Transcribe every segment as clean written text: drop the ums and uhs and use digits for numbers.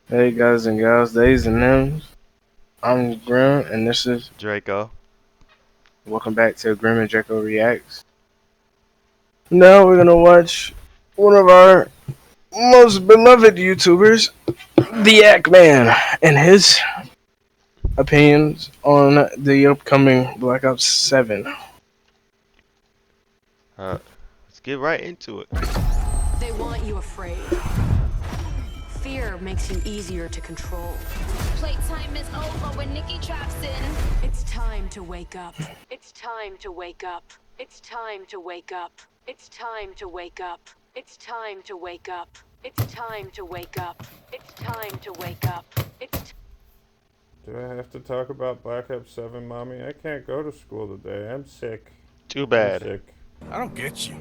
Hey guys and gals, days and names. I'm Grim, and this is Draco. welcome back to Grim and Draco Reacts. Now we're gonna watch one of our most beloved YouTubers, the Yak Man, and his opinions on the upcoming Black Ops 7. Let's get right into it. They want you afraid. Fear makes you easier to control. Playtime is over when Nikki drops in. It's time to wake up. It's time to wake up. It's time to wake up. It's time to wake up. It's time to wake up. It's time to wake up. It's time to wake up. Do I have to talk about Black Ops 7, Mommy? I can't go to school today. I'm sick. Too I'm bad. sick. I don't get you.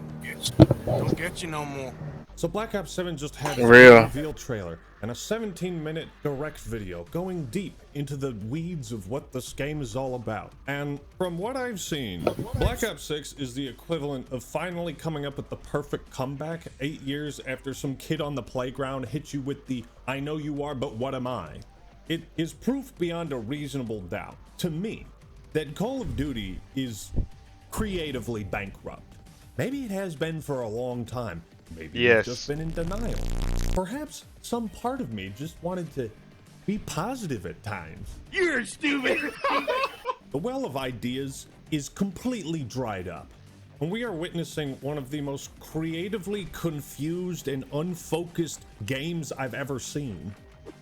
Don't get you no more. So Black Ops 7 just had its Real. reveal trailer and a 17-minute direct video going deep into the weeds of what this game is all about. And from what I've seen, Black Ops 6 is the equivalent of finally coming up with the perfect comeback 8 years after some kid on the playground hit you with the "I know you are, but what am I?" It is proof beyond a reasonable doubt, to me, that Call of Duty is creatively bankrupt. Maybe it has been for a long time. Maybe Yes. it's just been in denial. Perhaps some part of me just wanted to be positive at times. You're stupid. The well of ideas is completely dried up, and we are witnessing one of the most creatively confused and unfocused games I've ever seen.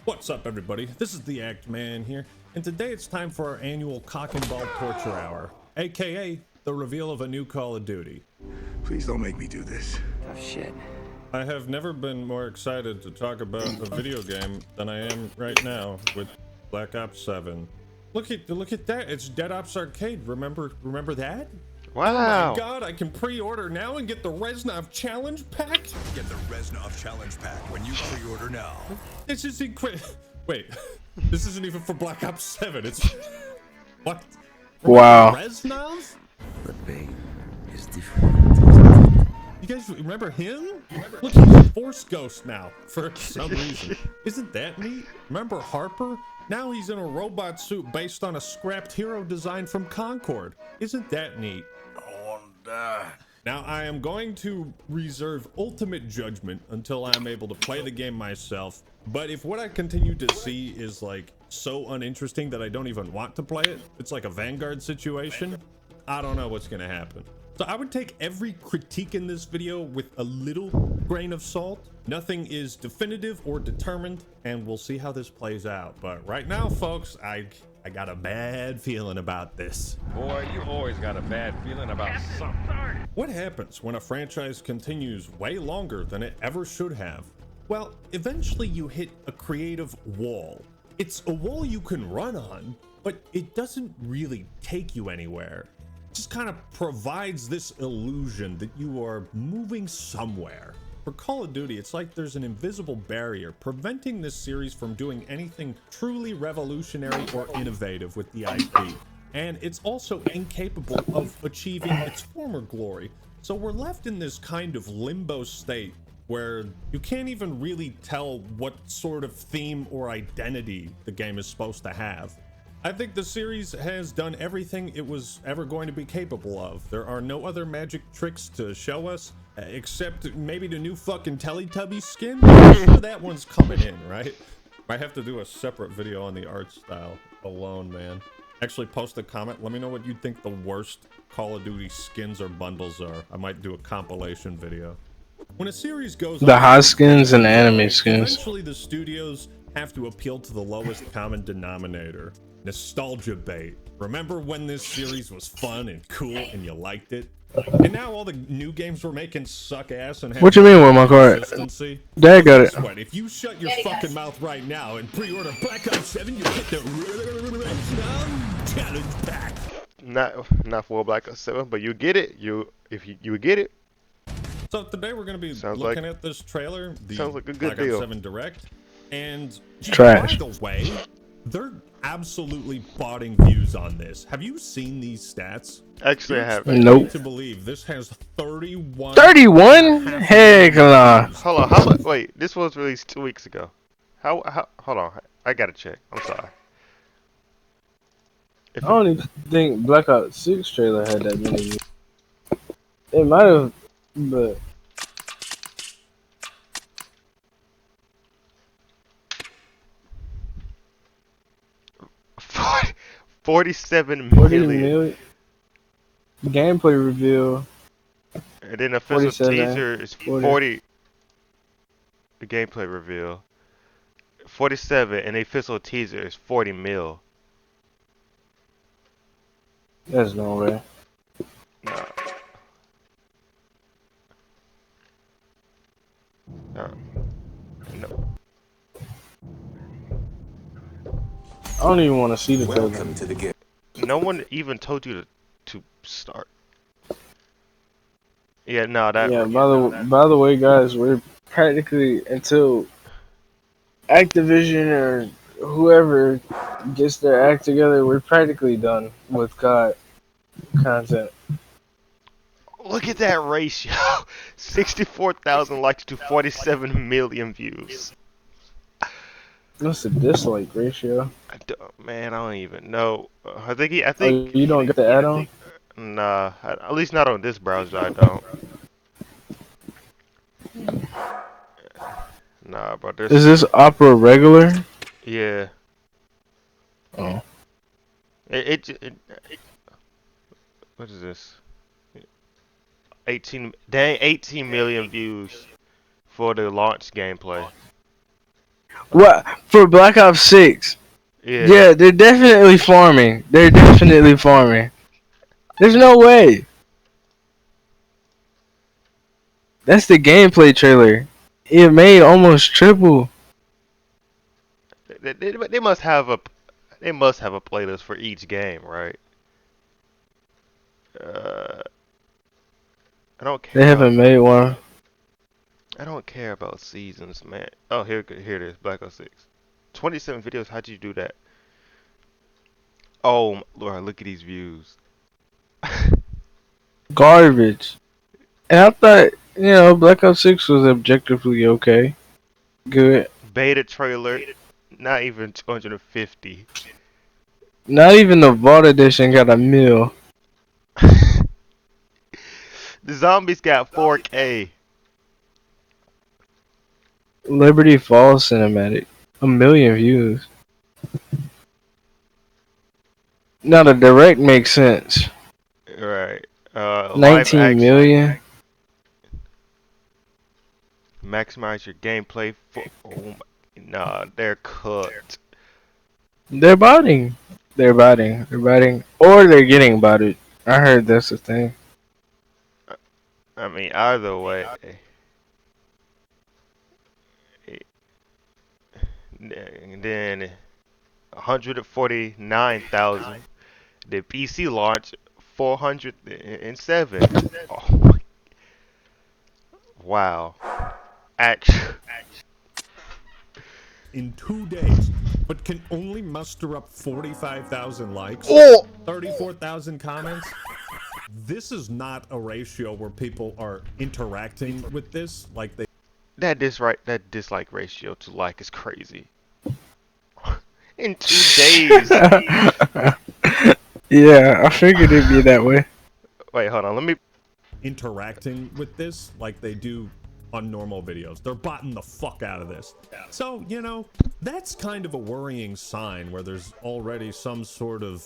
What's up, everybody? This is the Act Man here, and today it's time for our annual Cock and Ball Torture Hour, aka the reveal of a new Call of Duty. Please don't make me do this. Oh shit. I have never been more excited to talk about a video game than I am right now with Black Ops 7. Look at that! It's Dead Ops Arcade. Remember that? Wow. Oh my god! I can pre-order now and get the Reznov Challenge Pack. Get the Reznov Challenge Pack when you pre-order now. This is incredible. Wait, this isn't even for Black Ops 7. It's what? Wow. Reznov? The pain is different. You guys remember him? Look, he's a Force Ghost now, for some reason. Isn't that neat? Remember Harper? Now he's in a robot suit based on a scrapped hero design from Concord. Isn't that neat? I want to die. Now, I am going to reserve ultimate judgment until I'm able to play the game myself. But if what I continue to see is like so uninteresting that I don't even want to play it, it's like a Vanguard situation, I don't know what's gonna happen. So I would take every critique in this video with a little grain of salt. Nothing is definitive or determined, and we'll see how this plays out. But right now, folks, I got a bad feeling about this. Boy, you always got a bad feeling about something. What happens when a franchise continues way longer than it ever should have? Well, eventually you hit a creative wall. It's a wall you can run on, but it doesn't really take you anywhere. Just kind of provides this illusion that you are moving somewhere. For Call of Duty, it's like there's an invisible barrier preventing this series from doing anything truly revolutionary or innovative with the IP. And it's also incapable of achieving its former glory. So we're left in this kind of limbo state where you can't even really tell what sort of theme or identity the game is supposed to have. I think the series has done everything it was ever going to be capable of. There are no other magic tricks to show us, except maybe the new fucking Teletubby skin. I'm sure that one's coming in, right? I have to do a separate video on the art style alone, man. Actually, post a comment. Let me know what you think the worst Call of Duty skins or bundles are. I might do a compilation video. When a series goes The on, hot skins and the anime skins. eventually the studios have to appeal to the lowest common denominator. Nostalgia bait. Remember when this series was fun and cool and you liked it? And now all the new games we're making suck ass and have What you mean with my card? consistency? Dad got it. Guess what? If you shut your fucking mouth right now and pre-order Black Ops 7, you get the Reznov Challenge Pack. Not for Black Ops 7, but you get it. If you get it. So today we're going to be Sounds looking like- at this trailer, the sounds like a good Black deal. Ops 7 Direct, and Trash. by the way, they're absolutely botting views on this. Have you seen these stats? Actually, I have. Nope. To believe this has 31. 31? Heck nah. Hold on. How much? Wait, this was released 2 weeks ago. How? Hold on. I gotta check. I'm sorry. I don't even think Black Ops 6 trailer had that many views. It might have, but 47 40 million. million gameplay reveal. And then the official 47, teaser is 40. 40. The gameplay reveal 47, and the official teaser is 40 mil. There's no way. Nah, nah, no. I don't even want to see the trailer. Welcome to the game. No one even told you to start. Yeah, no, that. Yeah. By the way, guys, we're practically until Activision or whoever gets their act together, we're practically done with COD content. Look at that ratio. 64,000 likes to 47 million views. What's the dislike ratio? Man, I don't even know. I think I Oh, think you don't get the add-on? nah, at least not on this browser. I don't. Nah, but Is there's this Opera regular? yeah. Oh. It what is this? 18 million views for the launch gameplay. What for Black Ops 6? Yeah. Yeah, they're definitely farming. They're definitely farming. There's no way. That's the gameplay trailer. It made almost triple. They must have a playlist for each game, right? Uh, I don't care They about haven't made one. seasons, man. Oh, here it is, Black Ops 6. 27 videos. How'd you do that? Oh, Lord, look at these views. Garbage. And I thought, Black Ops 6 was objectively okay. Good. Beta trailer, not even 250. Not even the Vault Edition got a mil. The zombies got 4K. Liberty Falls cinematic. A million views. Now the direct makes sense. Right. Live 19 action. million. Maximize your gameplay for. Oh my. Nah, they're cooked. They're botting. They're botting. They're botting. Or they're getting botted. I heard that's the thing. I mean, either way. And then 149,000. The PC launch 407. Oh my. Wow. Action. In 2 days, but can only muster up 45,000 likes, Oh! 34,000 comments. This is not a ratio where people are interacting with this like they. That dislike ratio to like is crazy. In 2 days. Yeah, I figured it'd be that way. Wait, hold on. Let me. Interacting with this like they do on normal videos. They're botting the fuck out of this. So, that's kind of a worrying sign where there's already some sort of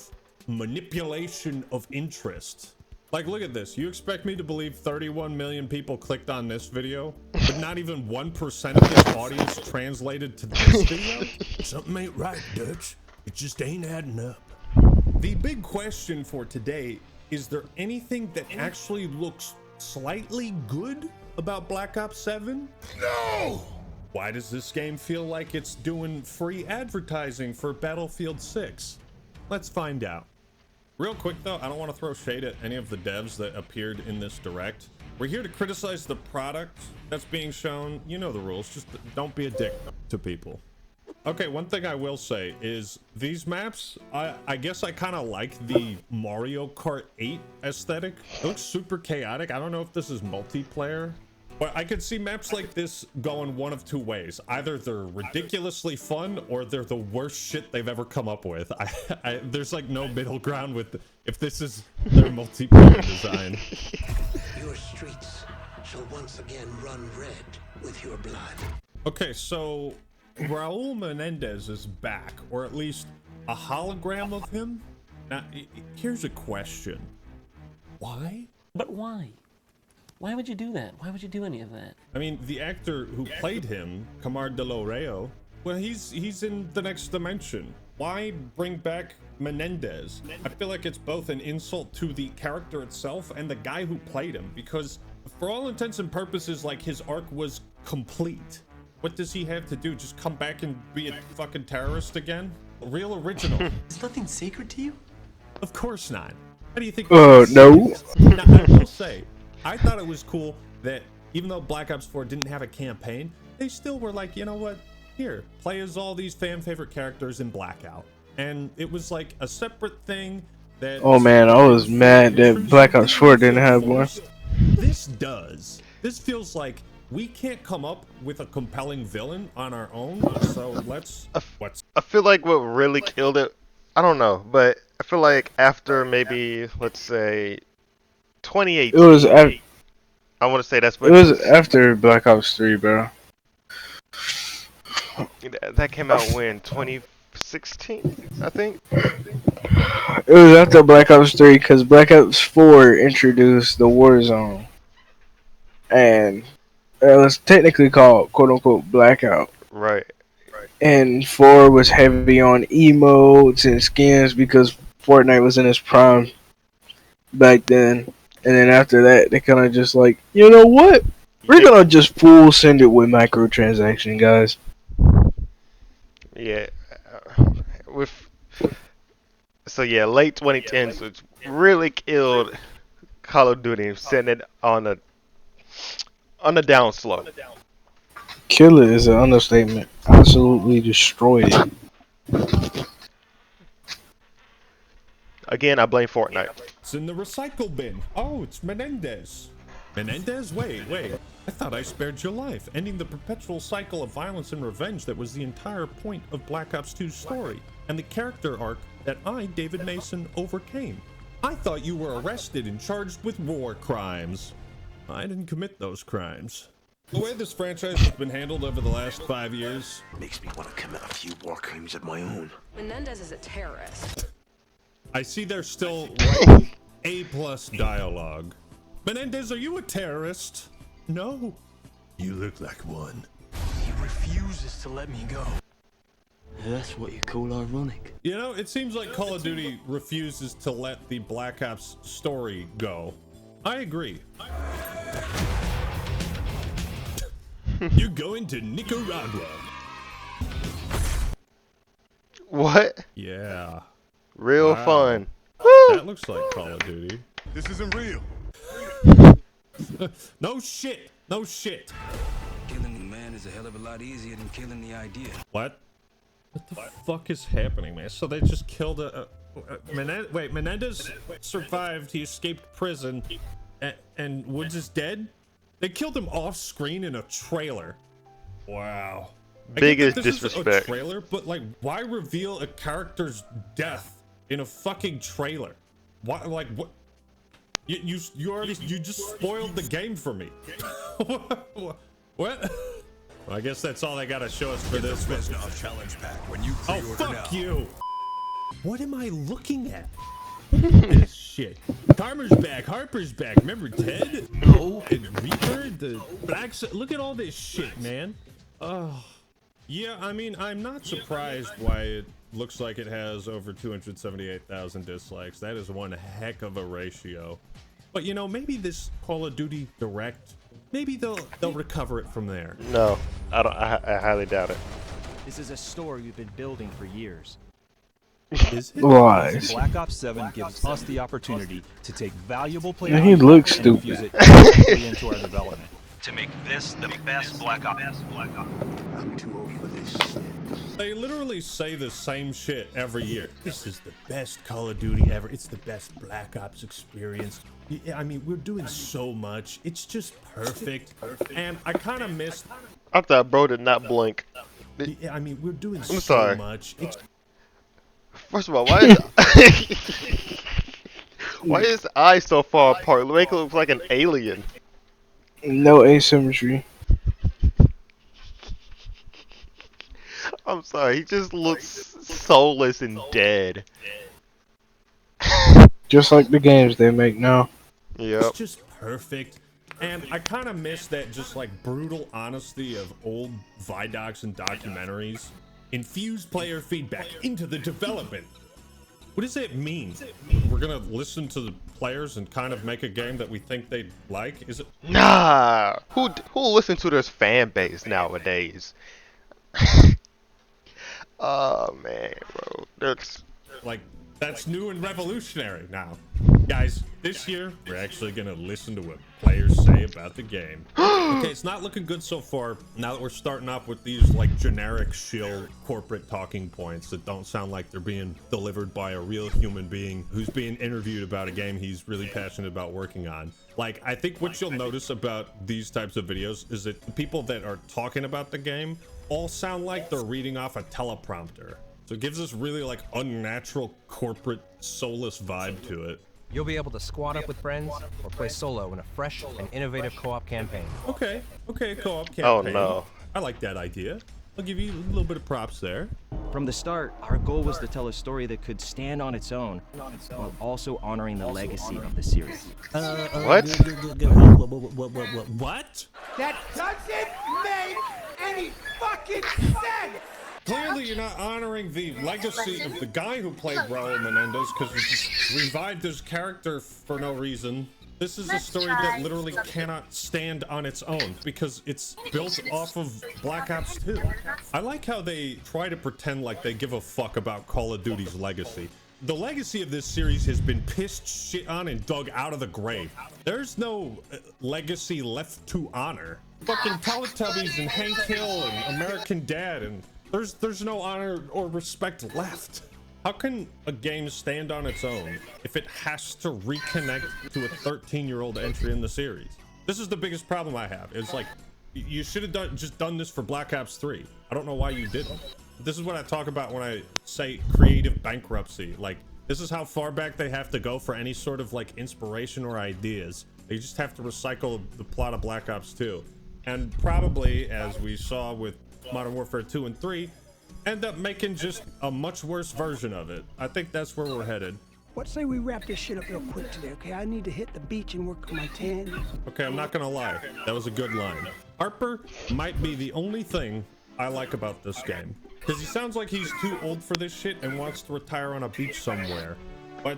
manipulation of interest. Like, look at this. You expect me to believe 31 million people clicked on this video, but not even 1% of this audience translated to this video? Something ain't right, Dutch. It just ain't adding up. The big question for today, is there anything that actually looks slightly good about Black Ops 7? No! Why does this game feel like it's doing free advertising for Battlefield 6? Let's find out. Real quick though, I don't want to throw shade at any of the devs that appeared in this direct. We're here to criticize the product that's being shown. You know the rules, just don't be a dick to people. Okay, one thing I will say is these maps, I guess I kind of like the Mario Kart 8 aesthetic. It looks super chaotic. I don't know if this is multiplayer, Well, I could see maps like this going one of two ways. Either they're ridiculously fun or they're the worst shit they've ever come up with. There's like no middle ground with if this is their multiplayer design. Your streets shall once again run red with your blood. Okay, so Raul Menendez is back, or at least a hologram of him. Now, here's a question. Why? But why? Why would you do that? Why would you do any of that? I mean, the actor who played him, Camar de Loreo, well, he's in the next dimension. Why bring back Menendez? I feel like it's both an insult to the character itself and the guy who played him, because for all intents and purposes, like, his arc was complete. What does he have to do? Just come back and be a fucking terrorist again? Real original. Is nothing sacred to you? Of course not. How do you think? No. Now, I will say, I thought it was cool that even though Black Ops 4 didn't have a campaign, they still were like, you know what? Here, play as all these fan favorite characters in Blackout. And it was like a separate thing that... Oh man, I was mad that Black Ops 4 didn't have one. This does. This feels like we can't come up with a compelling villain on our own, so let's... I feel like what really killed it, I don't know, but I feel like after maybe, let's say, 2018. It was I want to say that's what it was after Black Ops 3, bro. that came out when 2016, I think. It was after Black Ops 3 because Black Ops 4 introduced the Warzone, and it was technically called "quote unquote" Blackout. Right. And 4 was heavy on emotes and skins because Fortnite was in its prime back then. And then after that, they kind of just like, you know what? We're gonna just full send it with microtransaction, guys. Yeah. So yeah, late 2010s, which really killed Call of Duty, setting it on a down slope. Kill it is an understatement. Absolutely destroyed it. Again, I blame Fortnite. It's in the recycle bin. Oh, it's Menendez. Menendez? Wait. I thought I spared your life, ending the perpetual cycle of violence and revenge that was the entire point of Black Ops 2's story, and the character arc that I, David Mason, overcame. I thought you were arrested and charged with war crimes. I didn't commit those crimes. The way this franchise has been handled over the last 5 years Makes me want to commit a few war crimes of my own. Menendez is a terrorist. I see there's still like A+ dialogue. Menendez, are you a terrorist? No. You look like one. He refuses to let me go. That's what you call ironic. You know, it seems like Call of Duty refuses to let the Black Ops story go. I agree. You're going to Nicaragua. What? Yeah. Real Wow. fun. That looks like Call of Duty. This isn't real. No shit. Killing the man is a hell of a lot easier than killing the idea. What the fuck is happening, man? So they just killed Menendez survived. He escaped prison, and Woods is dead. They killed him off screen in a trailer. Wow. Biggest I get that this is disrespect. a trailer, but like, why reveal a character's death in a fucking trailer? Why? Like, what? You just spoiled the game for me. What? Well, I guess that's all they gotta show us for this one. Challenge pack when you Oh, pre-order fuck now. you! What am I looking at? This shit. Karma's back, Harper's back. Remember Ted? No. And Reaper, the Blacks. Look at all this shit, man. Oh. Yeah, I mean, I'm not surprised why it looks like it has over 278,000 dislikes. That is one heck of a ratio. But you know, maybe this Call of Duty Direct, maybe they'll recover it from there. No, I don't. I highly doubt it. This is a story we've been building for years. Is it? Lies. Black Ops 7 gives us the opportunity to take valuable player Man, he looks and infuse stupid. it directly into our development. To make this the best Black Ops. I'm too old for this shit. They literally say the same shit every year. This is the best Call of Duty ever. It's the best Black Ops experience. I mean, we're doing so much. It's just perfect. And I kind of missed. I thought bro did not blink. I mean, we're doing I'm so sorry. much. It's First of all, why is why is his eyes so far apart? Make it look like an alien. No asymmetry. I'm sorry, he just looks soulless and dead. Just like the games they make now. Yep. It's just perfect. And I kind of miss that just like brutal honesty of old Vidocs and documentaries. Infuse player feedback into the development. What does that mean? We're gonna listen to the players and kind of make a game that we think they'd like? Is it? Nah. Who listens to this fan base nowadays? Oh man, bro. That's new and revolutionary now. Guys, this year, we're actually gonna listen to what players say about the game. Okay, it's not looking good so far, now that we're starting off with these, like, generic shill corporate talking points that don't sound like they're being delivered by a real human being who's being interviewed about a game he's really passionate about working on. Like, I think what you'll notice about these types of videos is that the people that are talking about the game all sound like they're reading off a teleprompter. So it gives this really, like, unnatural corporate soulless vibe to it. You'll be able to squad up with friends or play solo in a fresh and innovative co-op campaign. Okay, co-op campaign. Oh no. I like that idea. I'll give you a little bit of props there. From the start, our goal was to tell a story that could stand on its own, while also honoring the legacy of the series. What? What? That doesn't make any fucking sense! Clearly you're not honoring the legacy of the guy who played Raul Menendez because we just revived his character for no reason. This is a story that literally cannot stand on its own because it's built off of Black Ops 2. I like how they try to pretend like they give a fuck about Call of Duty's legacy. The legacy of this series has been pissed shit on and dug out of the grave. There's no legacy left to honor. Fucking Teletubbies and Hank Hill and American Dad, and there's no honor or respect left. How can a game stand on its own if it has to reconnect to a 13-year-old entry in the series? This is the biggest problem I have. It's like, you should have just done this for Black Ops 3. I don't know why you didn't. This is what I talk about when I say creative bankruptcy. Like, this is how far back they have to go for any sort of like inspiration or ideas. They just have to recycle the plot of Black Ops 2. And probably, as we saw with Modern Warfare 2 and 3, end up making just a much worse version of it. I think that's where we're headed. What say we wrap this shit up real quick today, okay? I need to hit the beach and work on my tan. Okay, I'm not gonna lie. That was a good line. Harper might be the only thing I like about this game. Because he sounds like he's too old for this shit and wants to retire on a beach somewhere. But,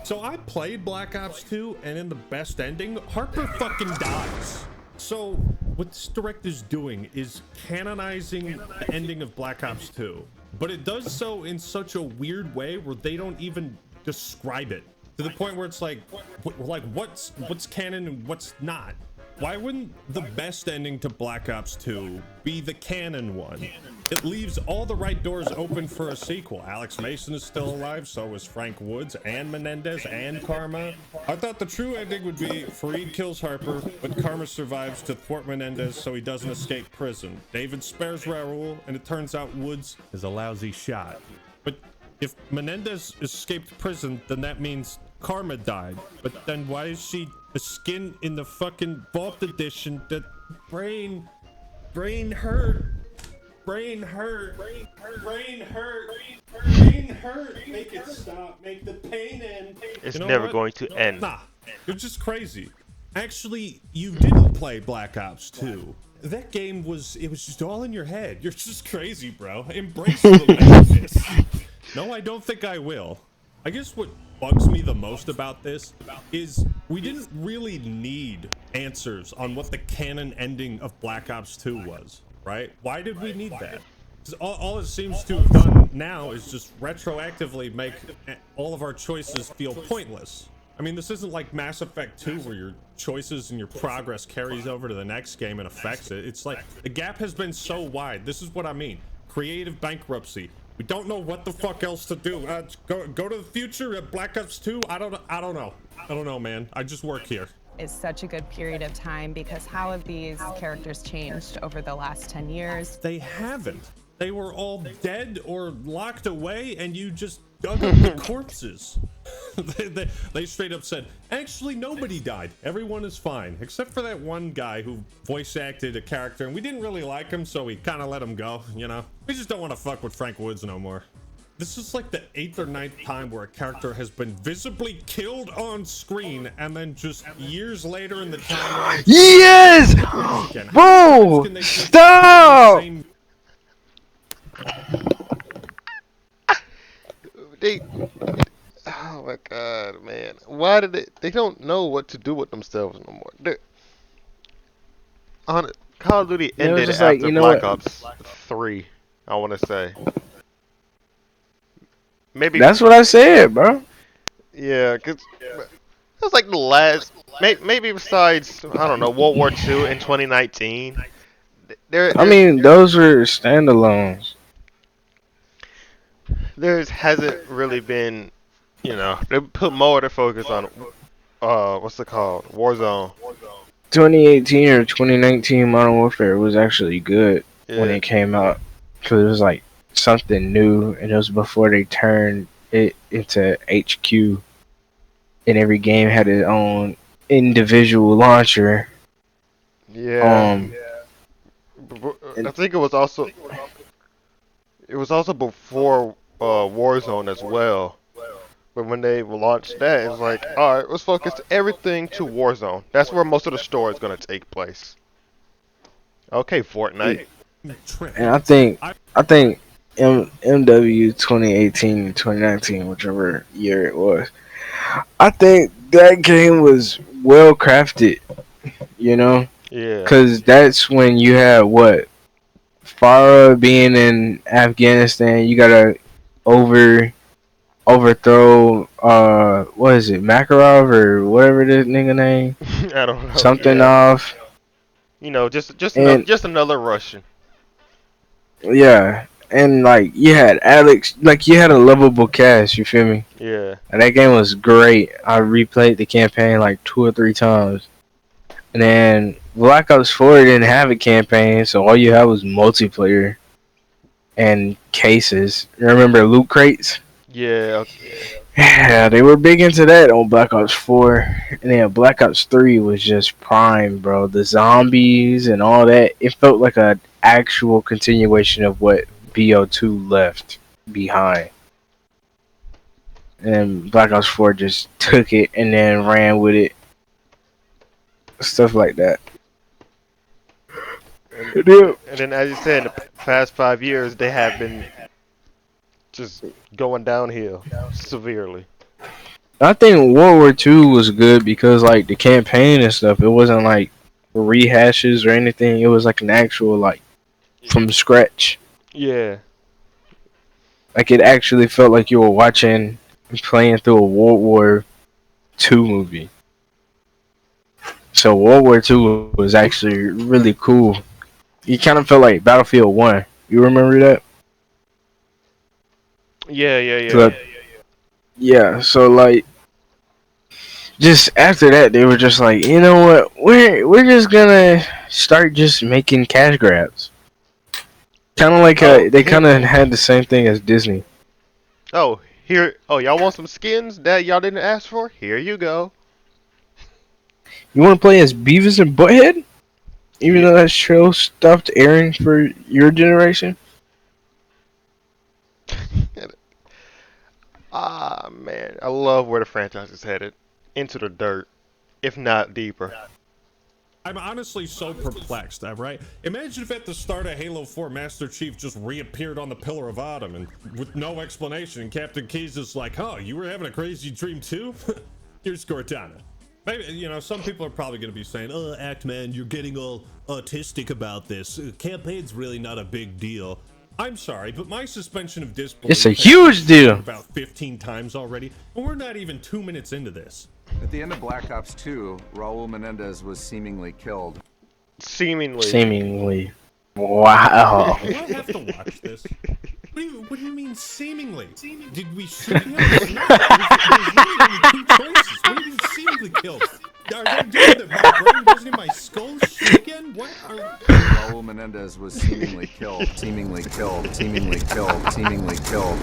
so I played Black Ops 2, and in the best ending, Harper fucking dies. So, what this director's doing is canonizing the ending of Black Ops 2. But it does so in such a weird way where they don't even describe it. To the point where it's like what's canon and what's not? Why wouldn't the best ending to Black Ops 2 be the canon one? It leaves all the right doors open for a sequel. Alex Mason is still alive, so is Frank Woods and Menendez and Karma. I thought the true ending would be Fareed kills Harper, but Karma survives to thwart Menendez so he doesn't escape prison. David spares Raul, and it turns out Woods is a lousy shot. But if Menendez escaped prison, then that means Karma died. But then why is she a skin in the fucking Vault Edition that brain hurt? Brain hurt. Make it stop. Make the pain end. It's never going to end. Nah, you're just crazy. Actually, you didn't play Black Ops 2. That game it was just all in your head. You're just crazy, bro. Embrace the madness. No, I don't think I will. I guess what bugs me the most about this is we didn't really need answers on what the canon ending of Black Ops 2 was, right? Why did we need that? Because all it seems to have done now is just retroactively make all of our choices feel pointless. I mean, this isn't like Mass Effect 2 where your choices and your progress carries over to the next game and affects it. It's like the gap has been so wide. This is what I mean. creative bankruptcy. We don't know what the fuck else to do. Go to the future at Black Ops 2. I don't know, man. I just work here. Is such a good period of time because how have these characters changed over the last 10 years? They haven't. They were all dead or locked away, and you just dug up the corpses. They straight up said, actually, nobody died. Everyone is fine, except for that one guy who voice acted a character, and we didn't really like him, so we kind of let him go, you know? We just don't want to fuck with Frank Woods no more. This is like the 8th or 9th time where a character has been visibly killed on screen, and then just years later in the timeline... Yes! Bro! Stop! Oh my god, man. Why did they don't know what to do with themselves no more. Call of Duty ended after like, you know Black what? Ops 3, I want to say. Maybe That's what I said, bro. Yeah, cuz it was like the last maybe besides, I don't know, World War II in 2019. I mean, those were standalones. There hasn't really been, you know, they put more of the focus on what's it called? Warzone. 2018 or 2019 Modern Warfare was actually good when Yeah. it came out because it was like something new, and it was before they turned it into HQ, and every game had its own individual launcher. Yeah. I think it was also before Warzone as well. But when they launched that, it was like, all right, let's focus everything to Warzone. That's where most of the story is going to take place. Okay, Fortnite. And I think MW 2018 and 2019, whichever year it was, I think that game was well crafted, you know? Yeah. Because that's when you had what? Farah being in Afghanistan, you gotta overthrow what is it, Makarov or whatever this nigga name? I don't know. Something Yeah. off. You know, just And- just another Russian. Yeah. And like you had Alex, like you had a lovable cast, you feel me? Yeah. And that game was great. I replayed the campaign like 2 or 3 times. And then Black Ops 4 didn't have a campaign, so all you had was multiplayer and cases. You remember loot crates? Yeah. Yeah, they were big into that on Black Ops 4. And then Black Ops 3 was just prime, bro. The zombies and all that. It felt like an actual continuation of what BO2 left behind. And Black Ops 4 just took it and then ran with it. Stuff like that. And then, as you said, in the past 5 years, they have been just going downhill severely. I think World War II was good because, like, the campaign and stuff, it wasn't like rehashes or anything. It was like an actual, like, from scratch. Yeah. Like, it actually felt like you were watching and playing through a World War II movie. So World War II was actually really cool. You kind of felt like Battlefield 1. You remember that? Yeah. So, yeah, so like, just after that, they were just like, you know what? We're just gonna start just making cash grabs. Kind of like they kind of had the same thing as Disney. Oh, here. Oh, y'all want some skins that y'all didn't ask for? Here you go. You want to play as Beavis and Butthead? Even though that show stopped airing for your generation? Ah, man. I love where the franchise is headed. Into the dirt, if not deeper. I'm honestly so perplexed, right? Imagine if at the start of Halo 4, Master Chief just reappeared on the Pillar of Autumn and with no explanation, and Captain Keyes is like, oh, you were having a crazy dream too? Here's Cortana. Maybe, you know, some people are probably going to be saying, oh, Act-Man, you're getting all autistic about this. Campaign's really not a big deal. I'm sorry, but my suspension of disbelief... It's a huge deal! ...about 15 times already, and we're not even 2 minutes into this. At the end of Black Ops 2, Raul Menendez was seemingly killed. Seemingly. Seemingly. Wow. Do I have to watch this? What do you mean seemingly? Did we shoot him? No, there's really only two choices. What do you mean seemingly killed? Are they doing that? My brain goes in my skull shit again? What are... Raul Menendez was seemingly killed, seemingly killed, seemingly killed, seemingly killed,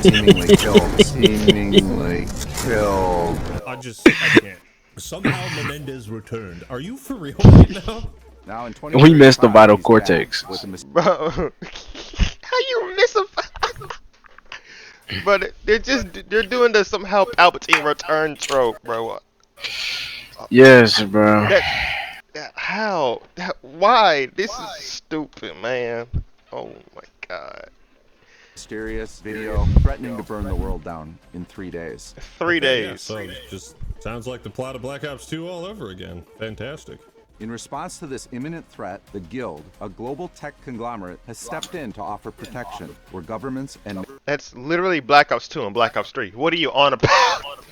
seemingly killed, seemingly killed. I can't. Somehow Menendez returned. Are you for real right now? Now in We missed the vital cortex. Bro, how you miss a? But they're doing the somehow Palpatine return trope, bro. Yes, bro. How? Why? This is stupid, man. Oh my god. Mysterious video threatening to burn the world down in 3 days. 3 days. Yeah, so just sounds like the plot of Black Ops 2 all over again. Fantastic. In response to this imminent threat, the Guild, a global tech conglomerate, has stepped in to offer protection where governments and That's literally Black Ops 2 and Black Ops 3. What are you on about?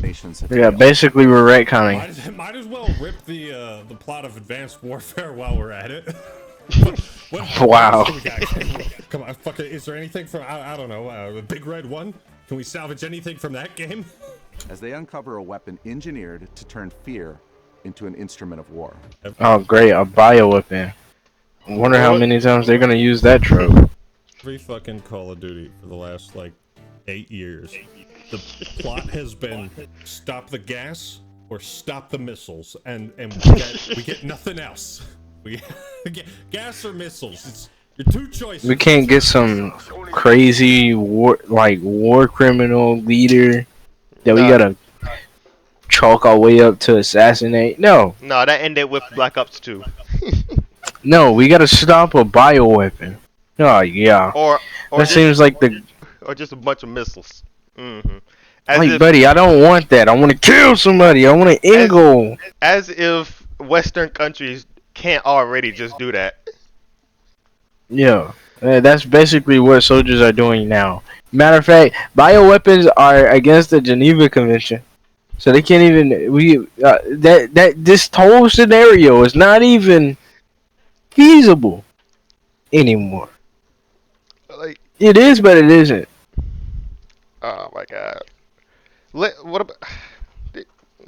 nations have Yeah, basically we're retconning. Might as well rip the plot of Advanced Warfare while we're at it. Wow. What else do we got? Come on, fuck it. Is there anything from I don't know, the Big Red One? Can we salvage anything from that game? as they uncover a weapon engineered to turn fear into an instrument of war. Oh, great, a bioweapon. I wonder how many times they're gonna use that trope. Every fucking Call of Duty for the last, like, 8 years. The plot has been stop the gas or stop the missiles, and we get nothing else. We get gas or missiles. It's your two choices. We can't get some crazy war criminal leader that we gotta chalk our way up to assassinate. No, that ended with Black Ops 2. no, we gotta stop a bioweapon. Oh yeah, Or that just, seems like the. Or just a bunch of missiles. Like, buddy, I don't want that. I want to kill somebody. I want an end goal. As if Western countries can't already just do that. Yeah, that's basically what soldiers are doing now. Matter of fact, bioweapons are against the Geneva Convention, so they can't even. This whole scenario is not even feasible anymore. Like, it is, but it isn't. Oh my god. What about?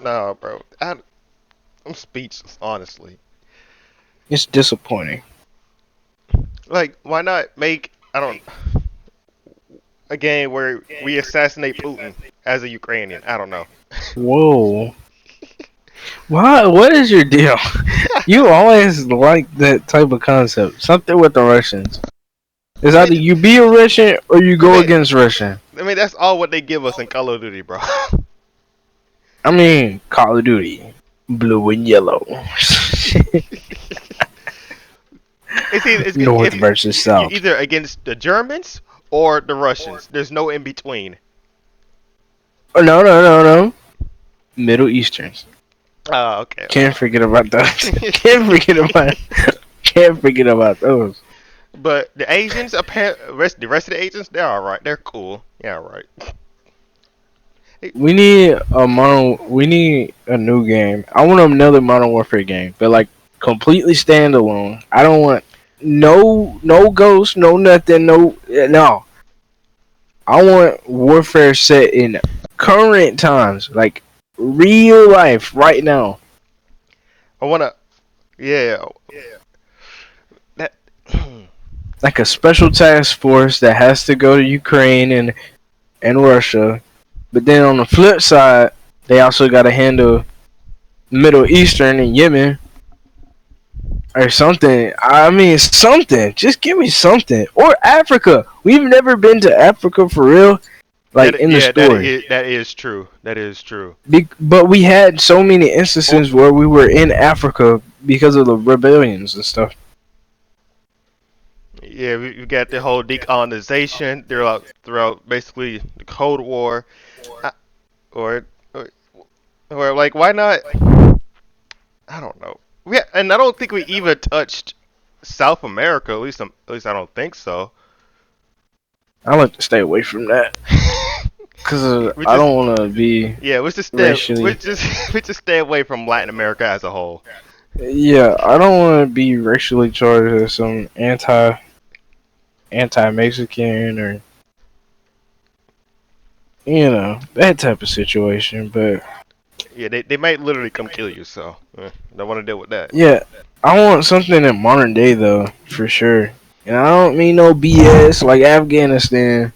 No, bro. I'm speechless, honestly. It's disappointing. Like, why not make a game where we assassinate Putin as a Ukrainian? I don't know. Whoa. What is your deal? You always like that type of concept. Something with the Russians. It's either you be a Russian or you go against Russia. I mean, that's all what they give us in Call of Duty, bro. I mean, Call of Duty, blue and yellow. It's North versus South. Either against the Germans or the Russians. There's no in between. Oh, no. Middle Easterns. Oh, okay. Can't forget about those. Can't forget about those. But the Asians, the rest of the Asians, they're alright. They're cool. Yeah, alright. We need a new game. I want another Modern Warfare game, but like completely standalone. I don't want no ghosts, no nothing, no. I want Warfare set in current times, like real life, right now. I wanna, yeah. That like a special task force that has to go to Ukraine and Russia. But then on the flip side, they also got to handle Middle Eastern and Yemen or something. I mean, something. Just give me something. Or Africa. We've never been to Africa for real. Like in the story. That is true. That is true. But we had so many instances where we were in Africa because of the rebellions and stuff. Yeah, we got the whole decolonization throughout basically the Cold War. Or like, why not? I don't know. And I don't think we even touched South America. At least I don't think so. I like to stay away from that because I don't want to be. Yeah, we just stay away from Latin America as a whole. Yeah, I don't want to be racially charged as some anti Mexican or that type of situation. But Yeah, they might literally come kill you, so don't want to deal with that. yeah, I want something in modern day though, for sure. And I don't mean no BS like Afghanistan.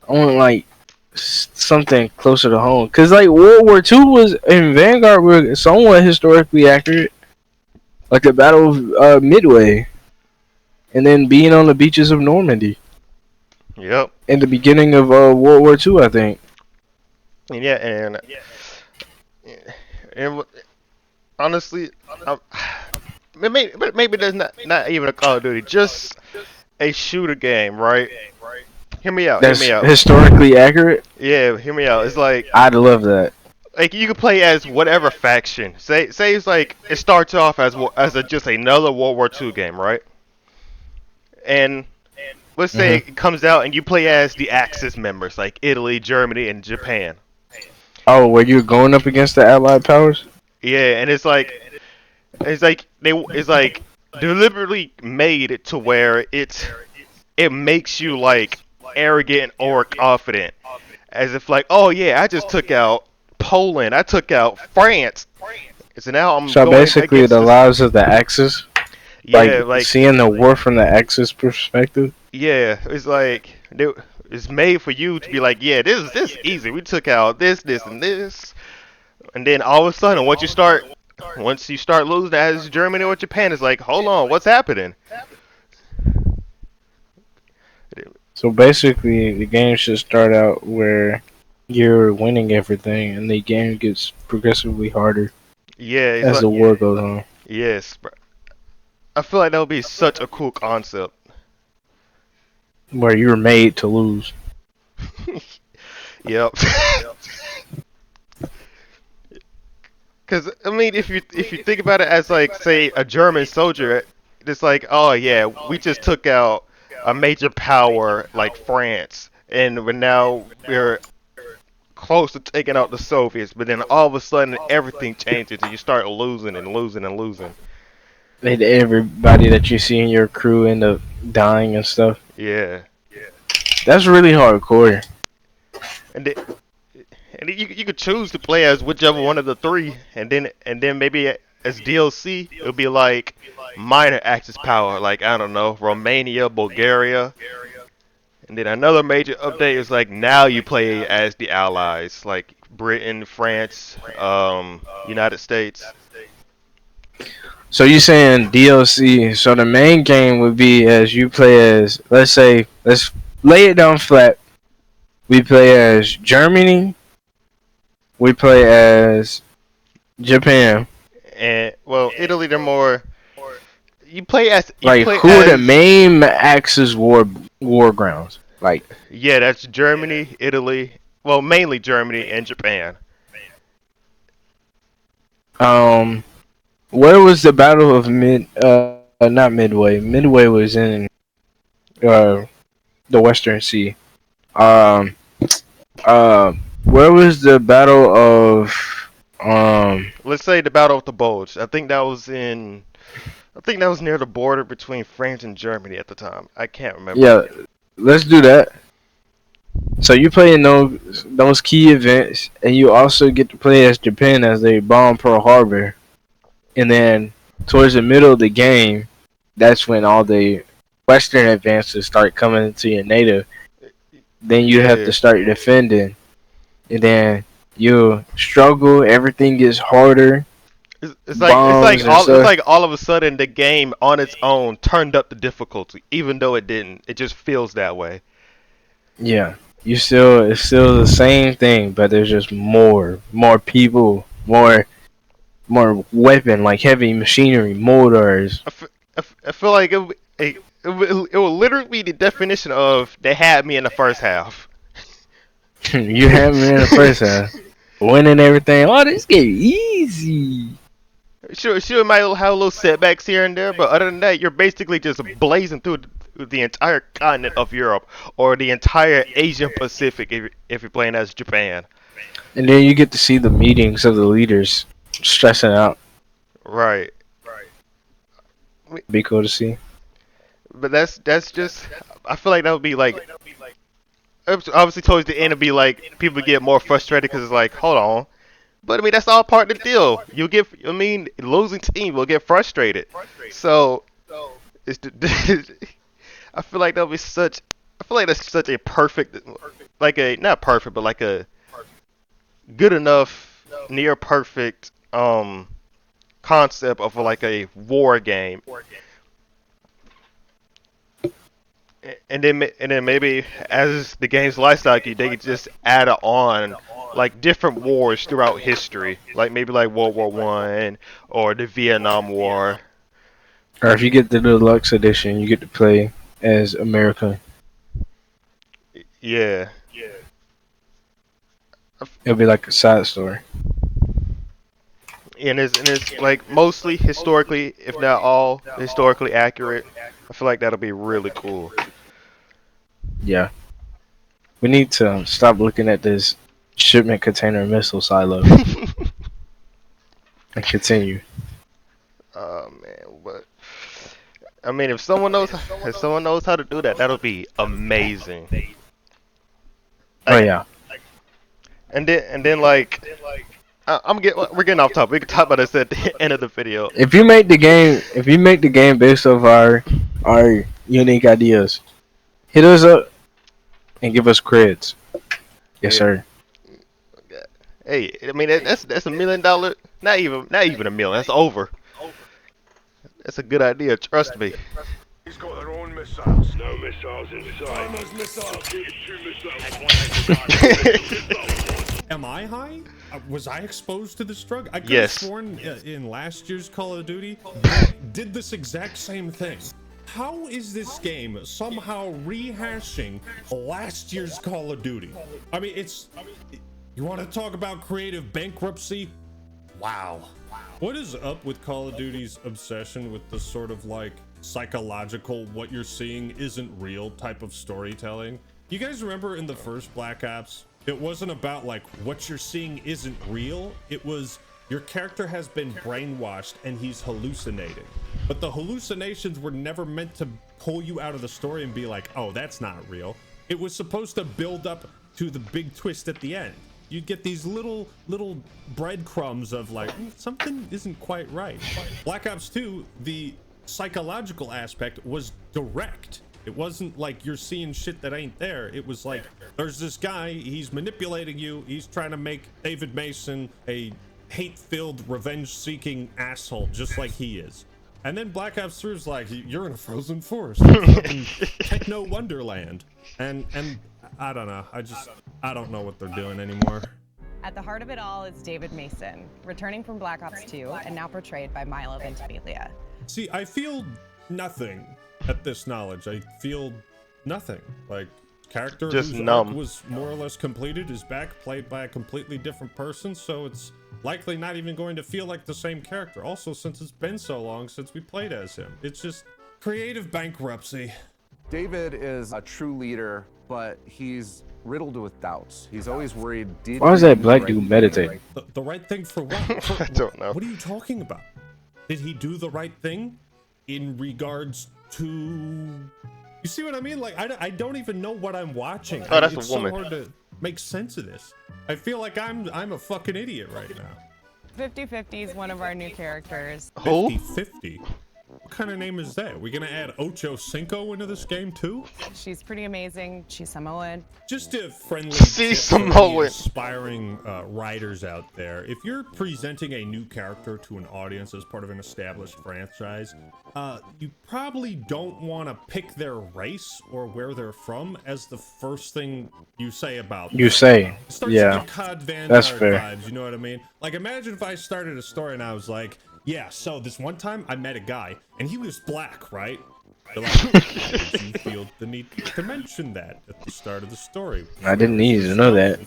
I want like something closer to home, cause like World War II was in Vanguard were somewhat historically accurate, like the Battle of Midway, and then being on the beaches of Normandy Yep. in the beginning of World War II, I think. And yeah, and honestly, um, maybe there's not even a Call of Duty, just a shooter game, right? Hear me out. Hear That's me out. historically accurate. Yeah, hear me out. It's I'd love that. like you can play as whatever faction. Say it's like it starts off as just another World War II game, right? And let's say Hmm. it comes out and you play as the Axis members, like Italy, Germany, and Japan. Oh, where you're going up against the Allied powers? Yeah, and it's like deliberately made it to where it makes you like arrogant or confident, as if like, oh yeah, I just took out Poland, I took out France, so now I'm So going basically, against the this. lives of the Axis, like Yeah, like seeing the war from the Axis perspective. yeah, it's like it's made for you to be like, yeah, this is easy. We took out this, and this, and then all of a sudden, once you start losing as Germany or Japan, it's like, hold on, what's happening? So basically, the game should start out where you're winning everything, and the game gets progressively harder Yeah, it's as like the war goes on. yes, bro. I feel like that would be such a cool concept. Where you're made to lose. Yep. Because I mean, if you think about it as like say a German soldier, it's like, oh yeah, we just took out a major power like France, and we're close to taking out the Soviets. But then all of a sudden everything changes, and you start losing and losing and losing. And everybody that you see in your crew end up dying and stuff. Yeah. That's really hardcore. And it, and you could choose to play as whichever one of the three, and then maybe as DLC it'll be like minor Axis power, like I don't know, Romania, Bulgaria, and then another major update is like now you play as the Allies, like Britain, France, United States. So you saying DLC? So the main game would be as you play as, let's lay it down flat. We play as Germany. We play as Japan. And well, Italy they're more. You Like play who are the as main Axis war grounds? Like yeah, that's Germany, Italy. Well, mainly Germany and Japan. um, where was the Battle of not Midway. Midway was in uh the Western Sea. Um, where was the Battle of um? Let's say the Battle of the Bulge. I think that was near the border between France and Germany at the time. I can't remember. Yeah, let's do that. So you play in those key events, and you also get to play as Japan as they bomb Pearl Harbor, and then towards the middle of the game, that's when all the Western advances start coming into your native. Then you have Yeah. to start defending, and then you struggle. Everything gets harder. It's like Bombs and it's stuff. like all of a sudden the game on its own turned up the difficulty, even though it didn't. It just feels that way. Yeah, it's still the same thing, but there's just more people, more weapon like heavy machinery, motors. I feel like it will literally be the definition of they had me in the first half. You have me in the first half, winning everything. Oh, this game easy. Sure, it might have little setbacks here and there, but other than that, you're basically just blazing through the entire continent of Europe or the entire Asian Pacific if you're playing as Japan. And then you get to see the meetings of the leaders stressing out. Right. Be cool to see. But that's just. I feel like that would be like. Obviously, towards the end, it'd be like people get more frustrated because it's like, hold on. But I mean, that's all part of the deal. You get. I mean, losing team will get frustrated. So it's. I feel like that'll be such. I feel like that's such a perfect, like a not perfect, but like a good enough, near perfect concept of like a war game. And then maybe as the game's life cycle, they could just add on like different wars throughout history, like maybe like World War I or the Vietnam War. Or if you get the deluxe edition, you get to play as America. Yeah. It'll be like a side story. And it's like mostly historically, if not all historically accurate. I feel like that'll be really cool. Yeah. We need to stop looking at this shipment container missile silo and continue. Oh man, but I mean, if someone knows how to do that, that'll be amazing. Oh yeah. And then like we're getting off topic. We can talk about this at the end of the video. If you make the game based off our unique ideas, hit us up and give us creds. Yes, sir. Hey, I mean that's $1 million. Not even $1 million. That's over. That's a good idea. Trust me. He's got their own missiles. No missiles inside. Those missiles. Am I high? Was I exposed to this drug? I could Yes. have sworn in last year's Call of Duty did this exact same thing. How is this game somehow rehashing last year's Call of Duty? I mean, you want to talk about creative bankruptcy? Wow. What is up with Call of Duty's obsession with the sort of like psychological, what you're seeing isn't real type of storytelling? You guys remember in the first Black Ops, it wasn't about like what you're seeing isn't real. It was your character has been brainwashed and he's hallucinating. But the hallucinations were never meant to pull you out of the story and be like, oh, that's not real. It was supposed to build up to the big twist at the end. You get these little breadcrumbs of like something isn't quite right. Black Ops 2, the psychological aspect was direct. It wasn't like you're seeing shit that ain't there. It was like there's this guy, he's manipulating you, he's trying to make David Mason a hate-filled, revenge-seeking asshole just like he is. And then Black Ops 3 is like, you're in a frozen forest, fucking techno wonderland. And I don't know. I don't know what they're doing anymore. At the heart of it all is David Mason, returning from Black Ops 2 and now portrayed by Milo Ventimiglia. See, I feel nothing at this knowledge. I feel nothing. Like, character Just whose numb. arc was more or less completed is back, played by a completely different person, so it's likely not even going to feel like the same character. Also, since it's been so long since we played as him. It's just creative bankruptcy. David is a true leader, but he's riddled with doubts. He's always worried. Why is that black dude meditating? The right thing for what? I don't know. What are you talking about? Did he do the right thing in regards to... You see what I mean? Like, I don't even know what I'm watching. Oh, that's it's a woman. so hard to make sense of this. I feel like I'm a fucking idiot right now. 50-50 is one of our new characters. 50-50? What kind of name is that? Are we gonna add Ocho Cinco into this game too? She's pretty amazing. She's Samoan. Just a friendly See tip for Samoan. the aspiring writers out there. If you're presenting a new character to an audience as part of an established franchise, you probably don't want to pick their race or where they're from as the first thing you say about them. You say, It starts yeah, to give COD Vanguard that's fair. vibes, you know what I mean? Like, imagine if I started a story and I was like, yeah, so this one time I met a guy and he was black, right? They're like, did you feel the need to mention that at the start of the story? I didn't need to know that.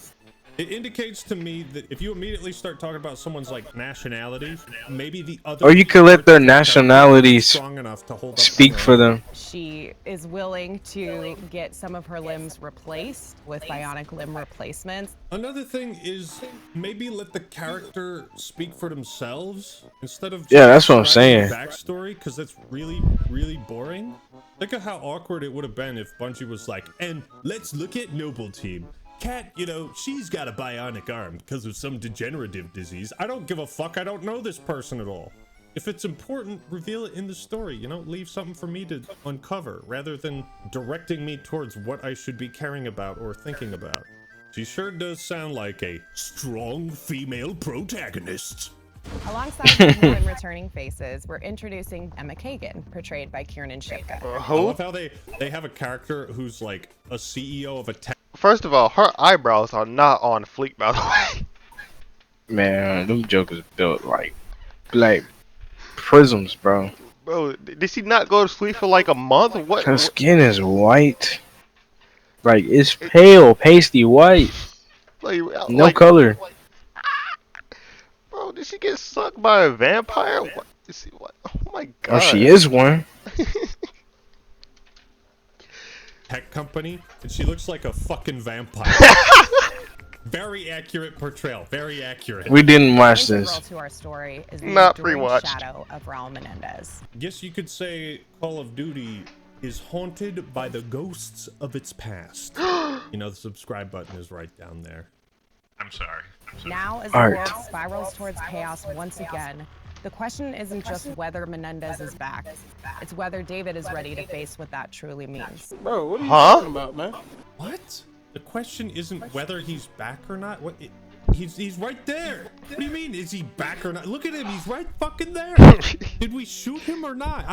It indicates to me that if you immediately start talking about someone's like nationality, maybe the other. Or you could let their character is nationalities strong enough to hold up speak on their for own. them. She is willing to get some of her limbs replaced with bionic limb replacements. Another thing is maybe let the character speak for themselves instead of just Yeah, that's what I'm describing saying. the backstory, because that's really, really boring. Think of how awkward it would have been if Bungie was like, and let's look at Noble Team. Kat, you know, she's got a bionic arm because of some degenerative disease. I don't give a fuck. I don't know this person at all. If it's important, reveal it in the story. You know, leave something for me to uncover rather than directing me towards what I should be caring about or thinking about. She sure does sound like a strong female protagonist. Alongside these new and returning faces, we're introducing Emma Kagan, portrayed by Kiernan Shipka. I love how they have a character who's like a CEO of a tech. First of all, her eyebrows are not on fleek, by the way. Man, them jokers built like prisms, bro. Bro, did she not go to sleep for like a month? What? Her skin is white. Like, it's pale, pasty white. No color. Bro, did she get sucked by a vampire? What? Is she, what? Oh my god. Or she is one. Tech company, and she looks like a fucking vampire. Very accurate portrayal. Very accurate. We didn't watch this. Integral to our story is the Not enduring rewatched. shadow of Raul Menendez. Guess you could say Call of Duty is haunted by the ghosts of its past. You know, the subscribe button is right down there. I'm sorry. Now, as the world spirals towards chaos once again, the question isn't just whether Menendez is back. It's whether David is ready to face what that truly means. Bro, what are you talking about, man? What? The question isn't whether he's back or not. What? He's right there. What do you mean? Is he back or not? Look at him. He's right fucking there. Did we shoot him or not?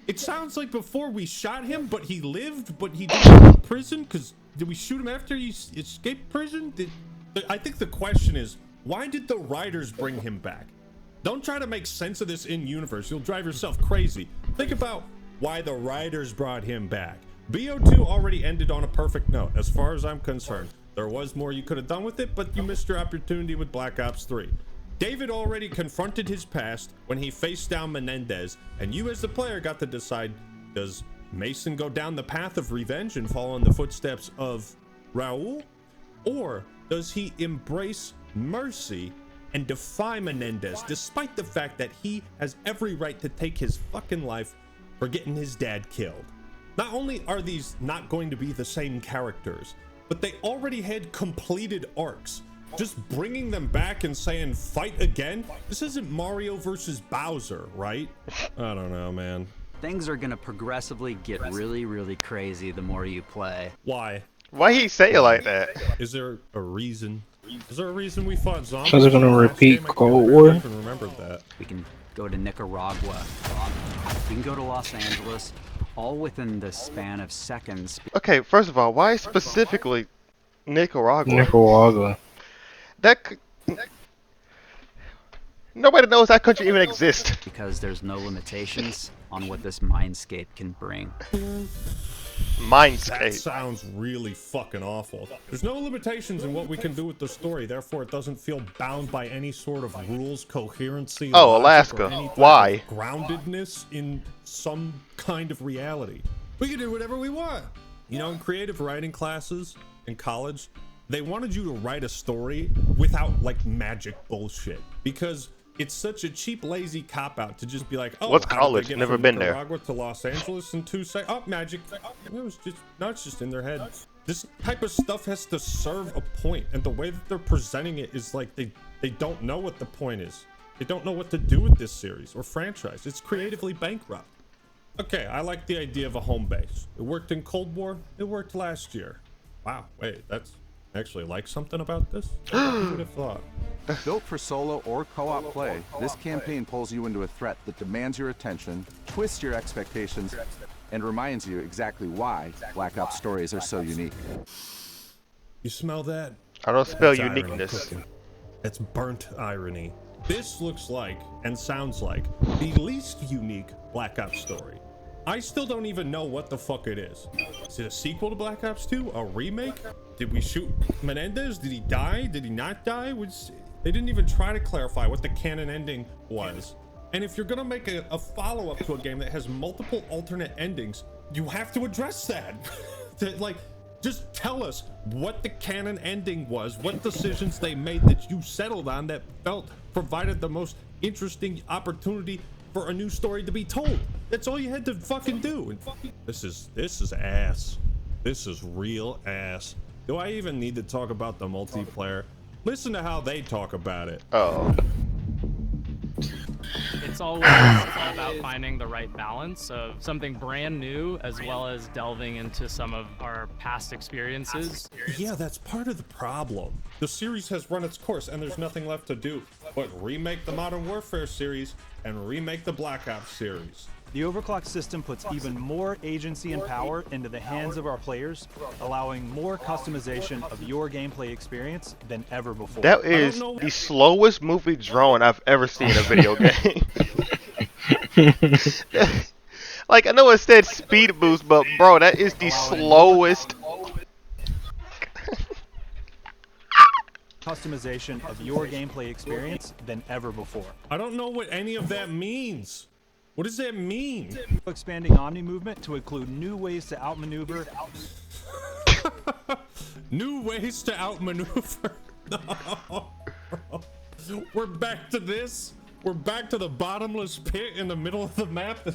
It sounds like before we shot him, but he lived, but he didn't go to prison. Because did we shoot him after he escaped prison? I think the question is, why did the writers bring him back? Don't try to make sense of this in universe. You'll drive yourself crazy. Think about why the writers brought him back. BO2 already ended on a perfect note, as far as I'm concerned. There was more you could have done with it, but you missed your opportunity with Black Ops 3. David already confronted his past when he faced down Menendez, and you as the player got to decide, does Mason go down the path of revenge and follow in the footsteps of Raul? Or does he embrace mercy and defy Menendez, despite the fact that he has every right to take his fucking life for getting his dad killed? Not only are these not going to be the same characters, but they already had completed arcs. Just bringing them back and saying, fight again? This isn't Mario versus Bowser, right? I don't know, man. Things are gonna progressively get really, really crazy the more you play. Why? Why he say it like that? Is there a reason? Is there a reason we fought zombies? Because they're gonna repeat Cold War. I even remember that. We can go to Nicaragua. We can go to Los Angeles, all within the span of seconds. Okay, first of all, why specifically Nicaragua? Nicaragua. Nobody knows that country even exists. Because there's no limitations on what this mindscape can bring. Mindscape. That sounds really fucking awful. There's no limitations in what we can do with the story, therefore it doesn't feel bound by any sort of rules, coherency, Oh, logic, or Alaska. any type Why? of groundedness in some kind of reality. We can do whatever we want. You know, in creative writing classes in college, they wanted you to write a story without like magic bullshit, because it's such a cheap, lazy cop-out to just be like, oh, What's how did they college? get Never from been there. Nicaragua to Los Angeles in 2 seconds? Oh, magic. It's just in their head. This type of stuff has to serve a point, and the way that they're presenting it is like they don't know what the point is. They don't know what to do with this series or franchise. It's creatively bankrupt. Okay, I like the idea of a home base. It worked in Cold War. It worked last year. Wow, wait, that's actually like something about this? Who would have thought? Built for solo or co-op play, this campaign pulls you into a threat that demands your attention, twists your expectations, and reminds you exactly why Black Ops stories are so unique. You smell that? I don't spell That's irony uniqueness. cooking. It's burnt irony. This looks like and sounds like the least unique Black Ops story. I still don't even know what the fuck it is. Is it a sequel to Black Ops 2? A remake? Did we shoot Menendez? Did he die? Did he not die? They didn't even try to clarify what the canon ending was. And if you're gonna make a follow-up to a game that has multiple alternate endings, you have to address that. Like, just tell us what the canon ending was, what decisions they made that you settled on that provided the most interesting opportunity for a new story to be told. That's all you had to fucking do. And this is ass. This is real ass. Do I even need to talk about the multiplayer? Listen to how they talk about it. Oh. It's always about finding the right balance of something brand new as well as delving into some of our past experiences. Yeah, that's part of the problem. The series has run its course and there's nothing left to do but remake the Modern Warfare series and remake the Black Ops series. The overclock system puts even more agency and power into the hands of our players, allowing more customization of your gameplay experience than ever before. That is the slowest movie drone I've ever seen in a video game. Like, I know it said speed boost, but bro, that is the slowest. Customization of your gameplay experience than ever before. I don't know what any of that means. What does that mean? Expanding Omni movement to include new ways to outmaneuver. New ways to outmaneuver. No. We're back to this. We're back to the bottomless pit in the middle of the map.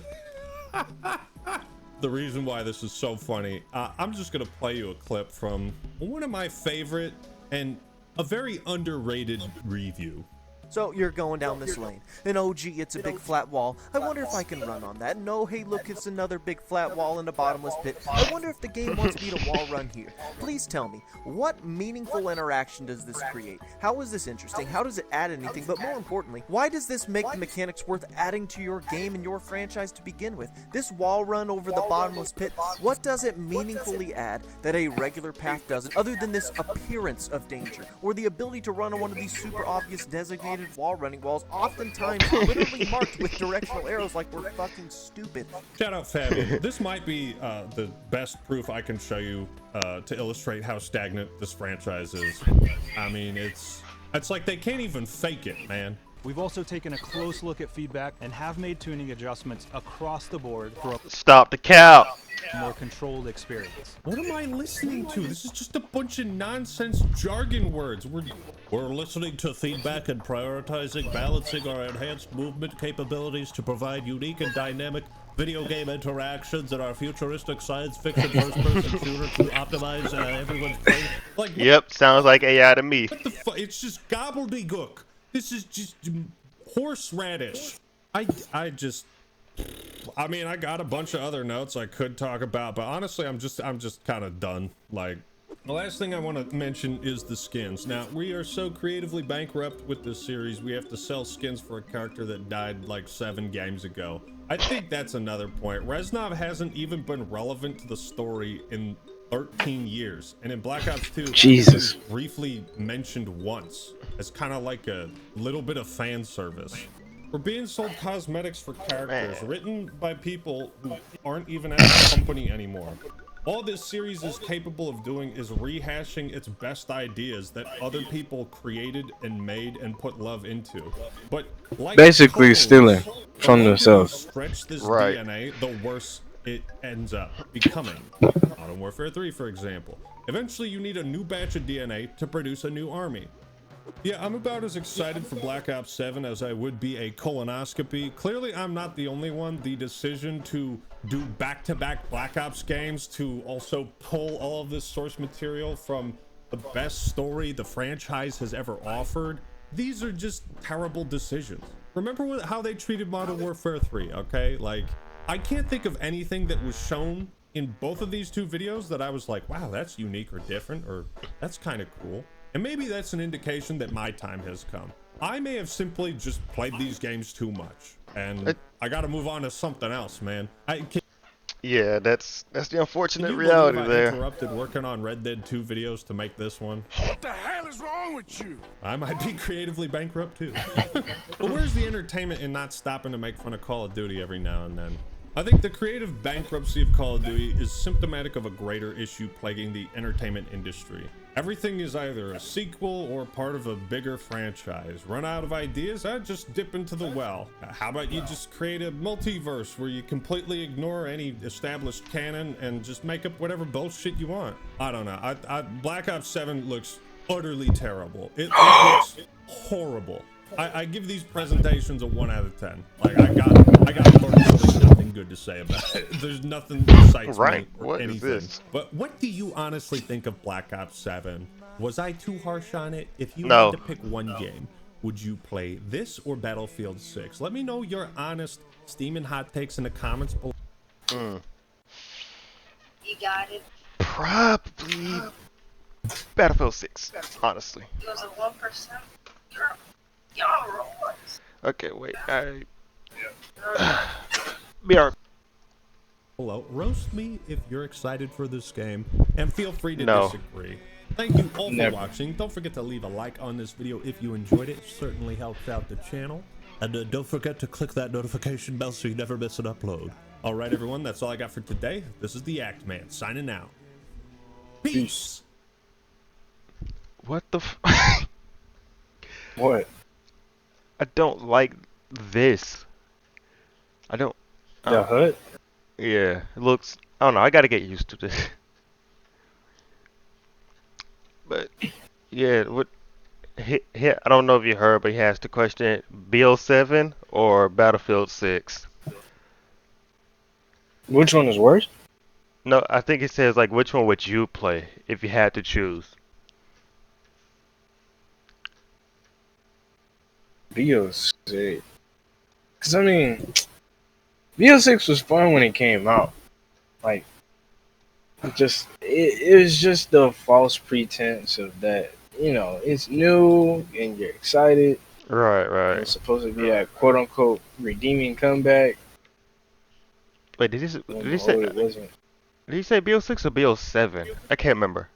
The reason why this is so funny, I'm just gonna play you a clip from one of my favorite and a very underrated review. So you're going down this lane, and oh gee, it's a big flat wall. I wonder if I can run on that. No, hey look, it's another big flat wall in a bottomless pit. I wonder if the game wants me to wall run here. Please tell me, what meaningful interaction does this create? How is this interesting? How does it add anything? But more importantly, why does this make the mechanics worth adding to your game and your franchise to begin with? This wall run over the bottomless pit, what does it meaningfully add that a regular path doesn't, other than this appearance of danger, or the ability to run on one of these super obvious designated wall running walls, oftentimes literally marked with directional arrows like we're fucking stupid. Shout out Fabian. This might be the best proof I can show you to illustrate how stagnant this franchise is. I mean, it's like they can't even fake it, man. We've also taken a close look at feedback and have made tuning adjustments across the board for a Stop the cow. more controlled experience. What am I listening to? This is just a bunch of nonsense jargon words. We're listening to feedback and prioritizing, balancing our enhanced movement capabilities to provide unique and dynamic video game interactions in our futuristic science fiction first-person shooter to optimize everyone's play. Like, Yep, sounds like AI to me. what the fuck? It's just gobbledygook. This is just horseradish. I mean, I got a bunch of other notes I could talk about, but honestly, I'm just kind of done. Like, the last thing I want to mention is the skins. Now, we are so creatively bankrupt with this series, we have to sell skins for a character that died like 7 games ago. I think that's another point. Reznov hasn't even been relevant to the story in 13 years, and in Black Ops 2, Jesus, he was briefly mentioned once as kind of like a little bit of fan service. We're being sold cosmetics for characters written by people who aren't even at the company anymore. All this series is capable of doing is rehashing its best ideas that other people created and made and put love into. But like basically stealing from themselves. Stretch this DNA, the worse it ends up becoming. Modern Warfare 3, for example. Eventually, you need a new batch of DNA to produce a new army. Yeah, I'm about as excited for Black Ops 7 as I would be a colonoscopy. Clearly, I'm not the only one. The decision to do back-to-back Black Ops games, to also pull all of this source material from the best story the franchise has ever offered, these are just terrible decisions. Remember how they treated Modern Warfare 3, okay? Like, I can't think of anything that was shown in both of these 2 videos that I was like, wow, that's unique or different, or that's kind of cool. And maybe that's an indication that my time has come. I may have simply just played these games too much, and I gotta move on to something else, man. Yeah, that's the unfortunate Can you reality believe I there. interrupted working on Red Dead 2 videos to make this one? What the hell is wrong with you? I might be creatively bankrupt too. But where's the entertainment in not stopping to make fun of Call of Duty every now and then? I think the creative bankruptcy of Call of Duty is symptomatic of a greater issue plaguing the entertainment industry. Everything is either a sequel or part of a bigger franchise. Run out of ideas? Just dip into the well. How about you just create a multiverse where you completely ignore any established canon and just make up whatever bullshit you want? I don't know. Black Ops 7 looks utterly terrible. It looks horrible. I give these presentations a 1 out of 10. Like I got virtually nothing good to say about it. There's nothing that excites Right? me or What is anything. this? But what do you honestly think of Black Ops 7? Was I too harsh on it? If you No. had to pick one game, would you play this or Battlefield 6? Let me know your honest steaming hot takes in the comments below. You got it. Probably Battlefield 6, honestly. It was a 1%. Y'all robots. Okay, wait. BR. Below. Roast me if you're excited for this game, and feel free to No. disagree. Thank you all for Never. watching. Don't forget to leave a like on this video if you enjoyed it. It certainly helps out the channel. And don't forget to click that notification bell so you never miss an upload. All right, everyone, that's all I got for today. This is the Act Man signing out. Peace. What the f- What? I don't like this. I don't. The hood? Yeah, it looks. I don't know. I gotta get used to this. But yeah, what? I don't know if you heard, but he asked the question: BO7 or Battlefield 6? Which one is worse? No, I think it says like which one would you play if you had to choose? BO6. Cause I mean, BO6 was fun when it came out. Like, it was just the false pretense of that. You know, it's new and you're excited. Right, And right. it's supposed to be a quote unquote redeeming comeback. Wait, did he say? It wasn't. Did he say BO6 or BO7? I can't remember.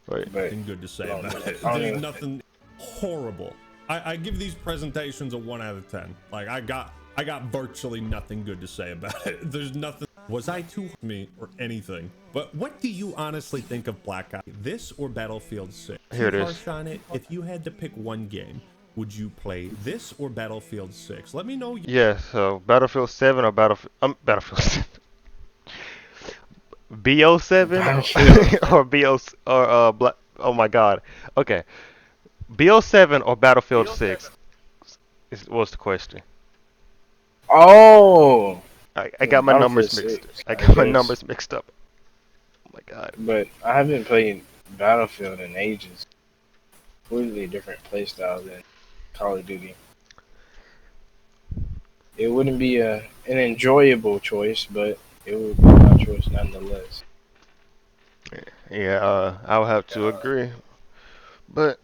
Wait. Nothing good to say about it. There's nothing horrible. I give these presentations a 1 out of 10. Like I got virtually nothing good to say about it. There's nothing. Was I too me or anything? But what do you honestly think of Black Ops? This or Battlefield 6? Here it Too is. harsh on it? If you had to pick one game, would you play this or Battlefield 6? Let me know. Yeah, so Battlefield 7 or Battlefield 7. BO7 or oh my god. Okay. BO7 or Battlefield 6 was the question. Oh. I got my numbers Battlefield mixed. 6, I got my guess. numbers mixed up. Oh my god. But I haven't played Battlefield in ages. Completely different playstyle than Call of Duty. It wouldn't be an enjoyable choice, but it would be my choice nonetheless. Yeah, I'll have to agree. But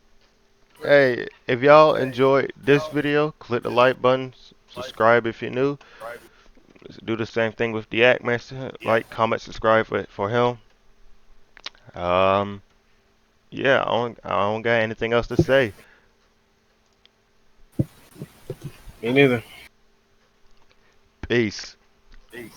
hey, if y'all enjoyed this video, click the like button, subscribe if you're new. Do the same thing with the Act Master. Like, comment, subscribe for him. Yeah, I don't got anything else to say. Me neither. Peace. Peace.